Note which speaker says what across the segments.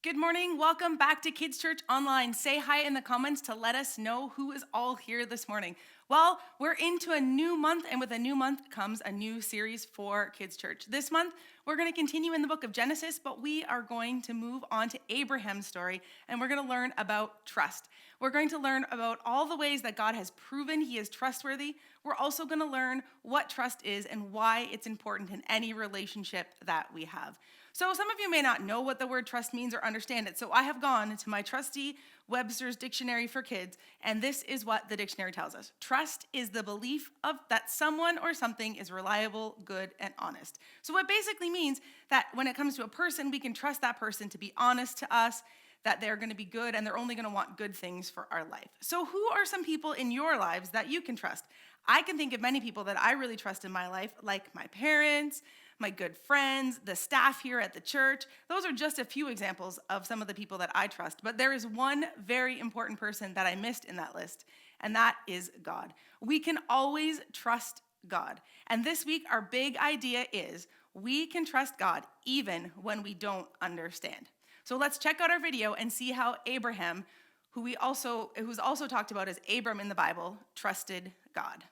Speaker 1: Good morning. Welcome back to Kids Church Online. Say hi in the comments to let us know who is all here this morning. Well, we're into a new month, and with a new month comes a new series for Kids Church. This month, we're going to continue in the book of Genesis, but we are going to move on to Abraham's story, and we're going to learn about trust. We're going to learn about all the ways that God has proven he is trustworthy. We're also going to learn what trust is and why it's important in any relationship that we have. So some of you may not know what the word trust means or understand it. So I have gone to my trusty Webster's Dictionary for Kids, and this is what the dictionary tells us. Trust is the belief of that someone or something is reliable, good, and honest. So it basically means that when it comes to a person, we can trust that person to be honest to us, that they're going to be good, and they're only going to want good things for our life. So who are some people in your lives that you can trust? I can think of many people that I really trust in my life, like my parents, my good friends, the staff here at the church. Those are just a few examples of some of the people that I trust. But there is one very important person that I missed in that list, and that is God. We can always trust God. And this week, our big idea is we can trust God even when we don't understand. So let's check out our video and see how Abraham, who's also talked about as Abram in the Bible, trusted God.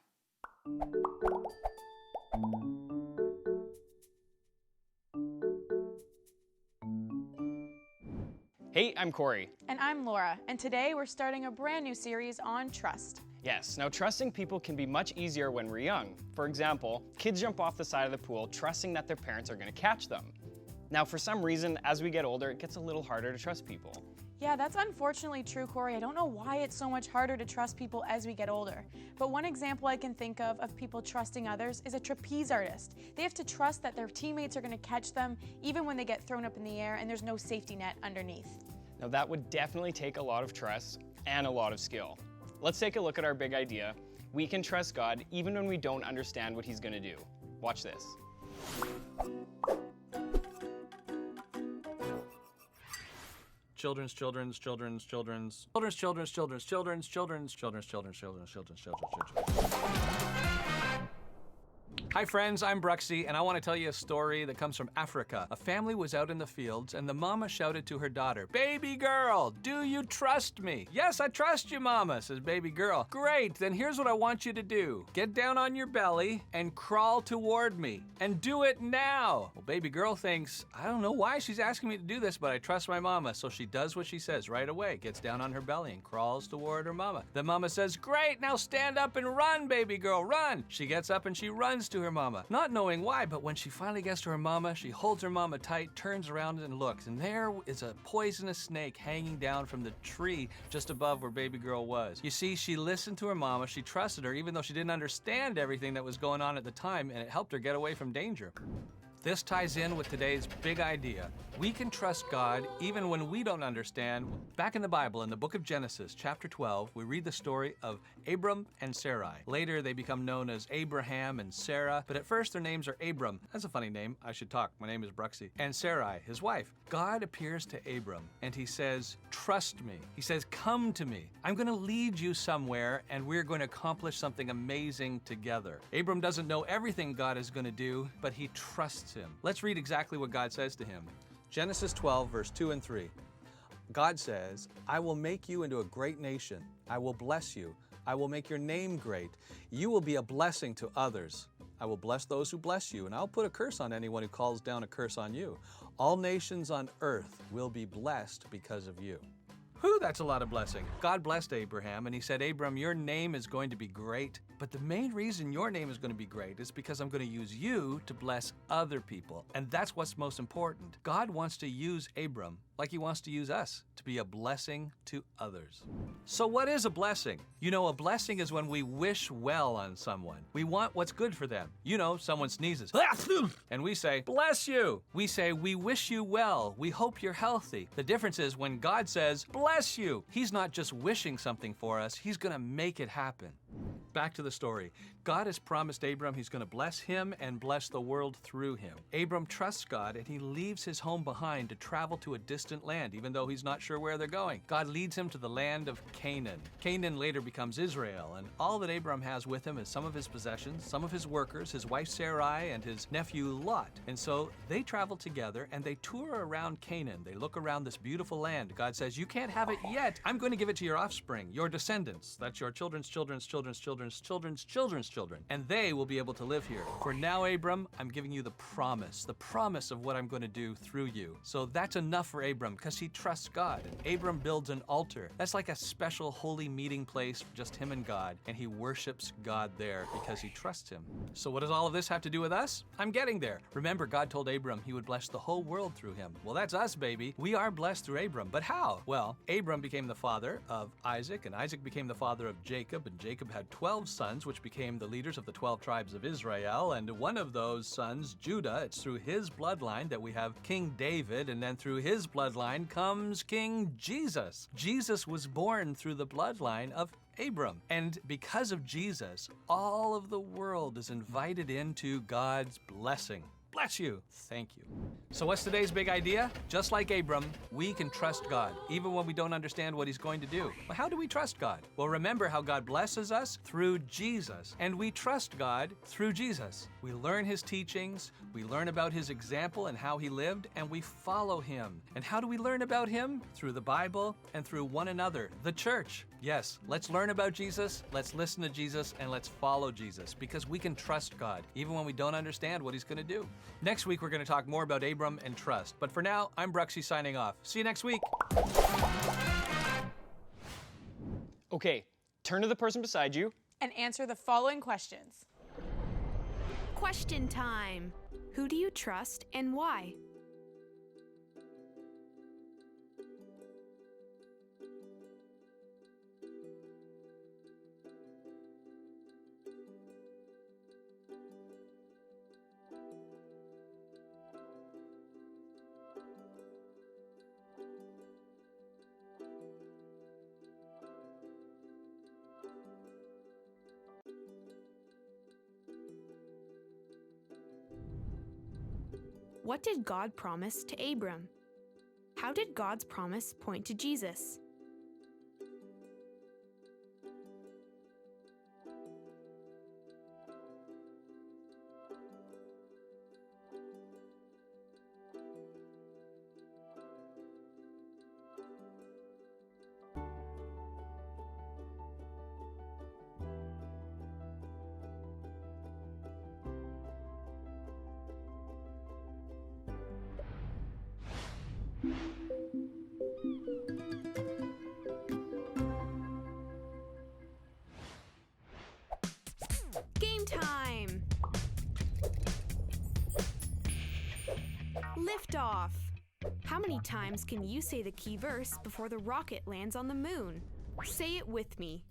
Speaker 2: Hey, I'm Corey.
Speaker 3: And I'm Laura, and today we're starting a brand new series on trust.
Speaker 2: Yes, now trusting people can be much easier when we're young. For example, kids jump off the side of the pool trusting that their parents are going to catch them. Now, for some reason, as we get older, it gets a little harder to trust people.
Speaker 3: Yeah, that's unfortunately true, Corey. I don't know why it's so much harder to trust people as we get older. But one example I can think of people trusting others is a trapeze artist. They have to trust that their teammates are going to catch them even when they get thrown up in the air and there's no safety net underneath.
Speaker 2: Now, that would definitely take a lot of trust and a lot of skill. Let's take a look at our big idea. We can trust God even when we don't understand what he's going to do. Watch this.
Speaker 4: Children's. Hi friends, I'm Bruxy, and I want to tell you a story that comes from Africa. A family was out in the fields, and the mama shouted to her daughter, "Baby girl, do you trust me?" "Yes, I trust you, mama," says baby girl. "Great, then here's what I want you to do. Get down on your belly and crawl toward me, and do it now." Well, baby girl thinks, I don't know why she's asking me to do this, but I trust my mama, so she does what she says right away, gets down on her belly and crawls toward her mama. The mama says, "Great, now stand up and run, baby girl, run." She gets up and she runs to her mama, not knowing why, but when she finally gets to her mama, she holds her mama tight, turns around and looks, and there is a poisonous snake hanging down from the tree just above where baby girl was. You see, she listened to her mama, she trusted her, even though she didn't understand everything that was going on at the time, and it helped her get away from danger. This ties in with today's big idea. We can trust God even when we don't understand. Back in the Bible, in the book of Genesis, chapter 12, we read the story of Abram and Sarai. Later, they become known as Abraham and Sarah, but at first their names are Abram. That's a funny name. I should talk. My name is Bruxy. And Sarai, his wife. God appears to Abram, and he says, "Trust me." He says, "Come to me. I'm going to lead you somewhere, and we're going to accomplish something amazing together." Abram doesn't know everything God is going to do, but he trusts him. Let's read exactly what God says to him. Genesis 12, verse 2 and 3. God says, "I will make you into a great nation. I will bless you. I will make your name great. You will be a blessing to others. I will bless those who bless you, and I'll put a curse on anyone who calls down a curse on you. All nations on earth will be blessed because of you." Whew, that's a lot of blessing. God blessed Abraham, and he said, "Abram, your name is going to be great, but the main reason your name is going to be great is because I'm going to use you to bless other people, and that's what's most important." God wants to use Abram like he wants to use us to be a blessing to others. So what is a blessing? You know, a blessing is when we wish well on someone. We want what's good for them. You know, someone sneezes, and we say, "Bless you." We say, "We wish you well. We hope you're healthy." The difference is when God says, "Bless you," he's not just wishing something for us, he's going to make it happen. Back to the story. God has promised Abram he's going to bless him and bless the world through him. Abram trusts God and he leaves his home behind to travel to a distant land, even though he's not sure where they're going. God leads him to the land of Canaan. Canaan later becomes Israel, and all that Abram has with him is some of his possessions, some of his workers, his wife Sarai, and his nephew Lot. And so they travel together and they tour around Canaan. They look around this beautiful land. God says, you can't have it yet. I'm going to give it to your offspring, your descendants. That's your children's children's children's children's children's children's children. And they will be able to live here. For now, Abram, I'm giving you the promise of what I'm going to do through you. So that's enough for Abram because he trusts God. And Abram builds an altar. That's like a special holy meeting place for just him and God. And he worships God there because he trusts him. So what does all of this have to do with us? I'm getting there. Remember, God told Abram he would bless the whole world through him. Well, that's us, baby. We are blessed through Abram. But how? Well, Abram became the father of Isaac, and Isaac became the father of Jacob, and Jacob had 12 sons, which became the leaders of the 12 tribes of Israel. And one of those sons, Judah, it's through his bloodline that we have King David, and then through his bloodline comes King Jesus. Jesus was born through the bloodline of Abram. And because of Jesus, all of the world is invited into God's blessing. Bless you. Thank you. So what's today's big idea? Just like Abram, we can trust God, even when we don't understand what he's going to do. Well, how do we trust God? Well, remember how God blesses us through Jesus. And we trust God through Jesus. We learn his teachings, we learn about his example and how he lived, and we follow him. And how do we learn about him? Through the Bible and through one another, the church. Yes, let's learn about Jesus, let's listen to Jesus, and let's follow Jesus, because we can trust God, even when we don't understand what he's going to do. Next week, we're going to talk more about Abram and trust. But for now, I'm Bruxy signing off. See you next week.
Speaker 2: Okay, turn to the person beside you.
Speaker 3: And answer the following questions.
Speaker 5: Question time. Who do you trust and why? What did God promise to Abram? How did God's promise point to Jesus? Game time! Liftoff! How many times can you say the key verse before the rocket lands on the moon? Say it with me.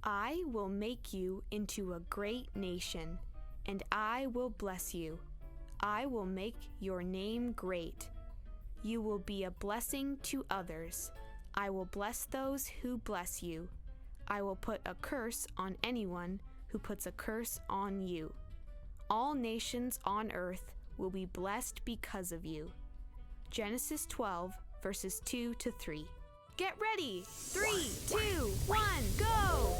Speaker 5: I will make you into a great nation, and I will bless you. I will make your name great. You will be a blessing to others. I will bless those who bless you. I will put a curse on anyone who puts a curse on you. All nations on earth will be blessed because of you. Genesis 12, verses 2 to 3. Get ready! 3, 2, 1, go!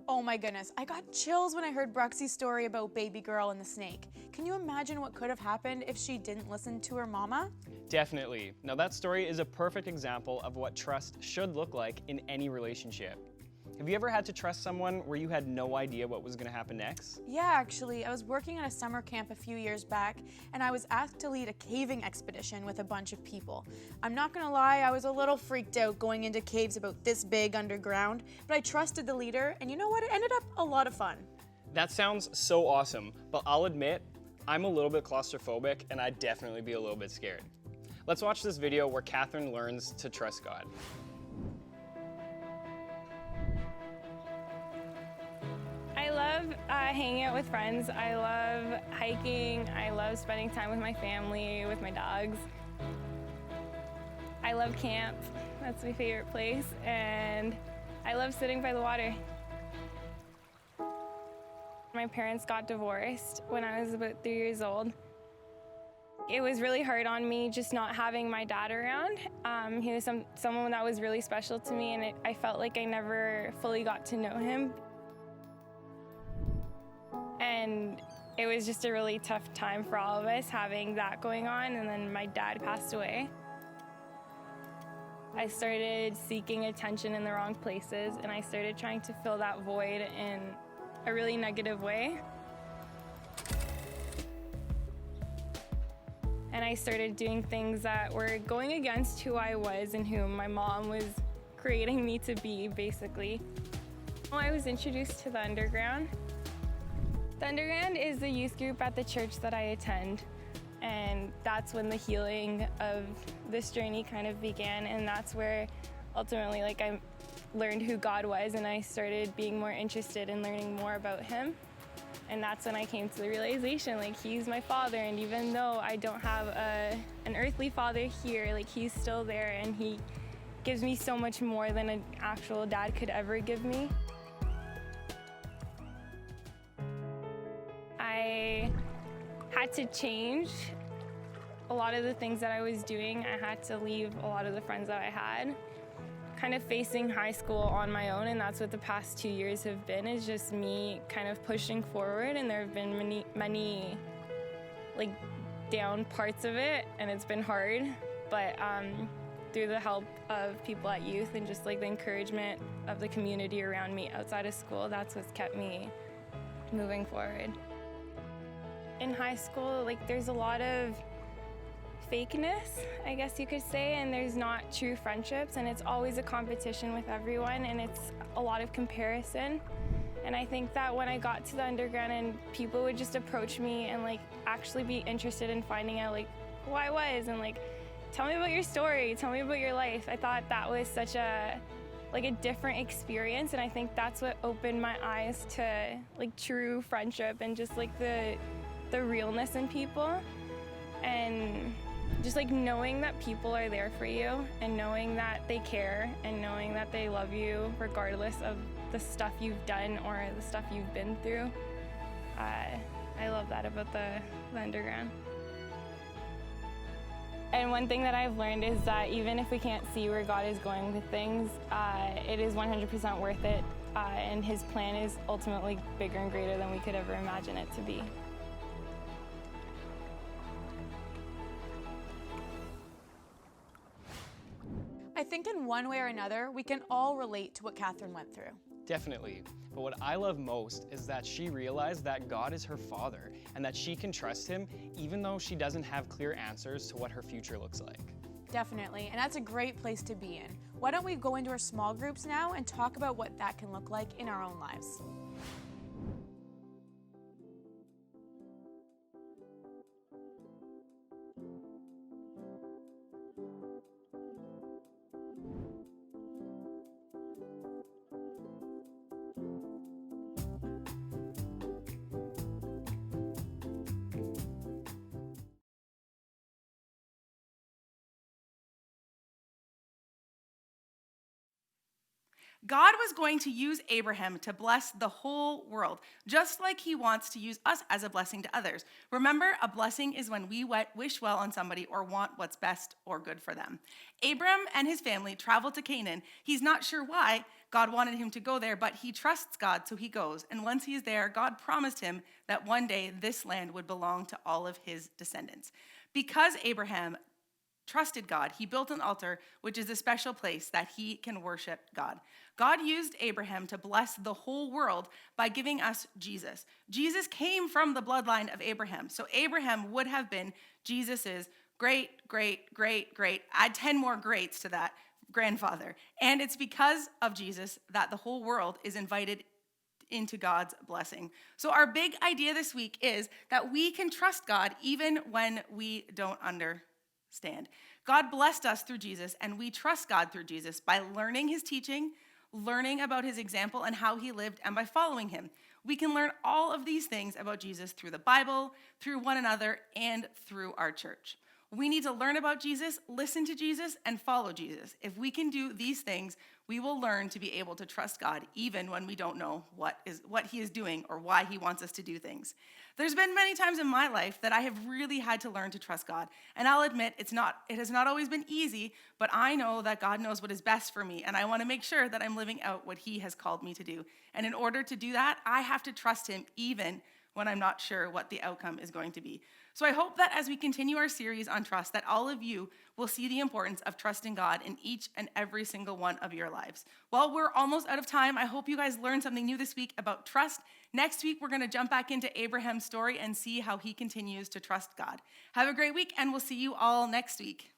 Speaker 3: Oh my goodness, I got chills when I heard Bruxy's story about baby girl and the snake. Can you imagine what could have happened if she didn't listen to her mama?
Speaker 2: Definitely. Now that story is a perfect example of what trust should look like in any relationship. Have you ever had to trust someone where you had no idea what was going to happen next?
Speaker 3: Yeah, actually, I was working at a summer camp a few years back, and I was asked to lead a caving expedition with a bunch of people. I'm not gonna lie, I was a little freaked out going into caves about this big underground, but I trusted the leader, and you know what? It ended up a lot of fun.
Speaker 2: That sounds so awesome, but I'll admit, I'm a little bit claustrophobic and I'd definitely be a little bit scared. Let's watch this video where Catherine learns to trust God.
Speaker 6: I love hanging out with friends. I love hiking. I love spending time with my family, with my dogs. I love camp. That's my favorite place. And I love sitting by the water. My parents got divorced when I was about 3 years old. It was really hard on me just not having my dad around. He was someone that was really special to me, and I felt like I never fully got to know him. And it was just a really tough time for all of us having that going on, and then my dad passed away. I started seeking attention in the wrong places, and I started trying to fill that void in a really negative way. And I started doing things that were going against who I was and who my mom was creating me to be, basically. I was introduced to the Underground. The Underground is the youth group at the church that I attend, and that's when the healing of this journey kind of began, and that's where ultimately I learned who God was, and I started being more interested in learning more about him. And that's when I came to the realization, he's my father, and even though I don't have an earthly father here, he's still there, and he gives me so much more than an actual dad could ever give me. I had to change a lot of the things that I was doing. I had to leave a lot of the friends that I had. Kind of facing high school on my own, and that's what the past 2 years have been, is just me kind of pushing forward, and there have been many down parts of it, and it's been hard, but through the help of people at youth and just the encouragement of the community around me outside of school, that's what's kept me moving forward. In high school, there's a lot of fakeness, I guess you could say, and there's not true friendships, and it's always a competition with everyone, and it's a lot of comparison. And I think that when I got to the Underground and people would just approach me and actually be interested in finding out who I was, and tell me about your story, tell me about your life, I thought that was such a different experience, and I think that's what opened my eyes to true friendship and just the realness in people. And just knowing that people are there for you, and knowing that they care, and knowing that they love you regardless of the stuff you've done or the stuff you've been through. I love that about the Underground. And one thing that I've learned is that even if we can't see where God is going with things, it is 100% worth it, and his plan is ultimately bigger and greater than we could ever imagine it to be.
Speaker 3: I think in one way or another, we can all relate to what Catherine went through.
Speaker 2: Definitely. But what I love most is that she realized that God is her father and that she can trust him even though she doesn't have clear answers to what her future looks like.
Speaker 3: Definitely, and that's a great place to be in. Why don't we go into our small groups now and talk about what that can look like in our own lives?
Speaker 1: God was going to use Abraham to bless the whole world, just like he wants to use us as a blessing to others. Remember, a blessing is when we wish well on somebody or want what's best or good for them. Abram and his family traveled to Canaan. He's not sure why God wanted him to go there, but he trusts God, so he goes. And once he's there, God promised him that one day this land would belong to all of his descendants. Because Abraham trusted God, he built an altar, which is a special place that he can worship God. God used Abraham to bless the whole world by giving us Jesus. Jesus came from the bloodline of Abraham. So Abraham would have been Jesus's great, add 10 more greats to that, grandfather. And it's because of Jesus that the whole world is invited into God's blessing. So our big idea this week is that we can trust God even when we don't understand. God blessed us through Jesus, and we trust God through Jesus by learning his teaching, learning about his example and how he lived, and by following him. We can learn all of these things about Jesus through the Bible, through one another, and through our church. We need to learn about Jesus, listen to Jesus, and follow Jesus. If we can do these things, we will learn to be able to trust God even when we don't know what he is doing or why he wants us to do things. There's been many times in my life that I have really had to learn to trust God. And I'll admit it has not always been easy, but I know that God knows what is best for me, and I want to make sure that I'm living out what he has called me to do. And in order to do that, I have to trust him even when I'm not sure what the outcome is going to be. So I hope that as we continue our series on trust, that all of you will see the importance of trusting God in each and every single one of your lives. Well, we're almost out of time. I hope you guys learned something new this week about trust. Next week, we're going to jump back into Abraham's story and see how he continues to trust God. Have a great week, and we'll see you all next week.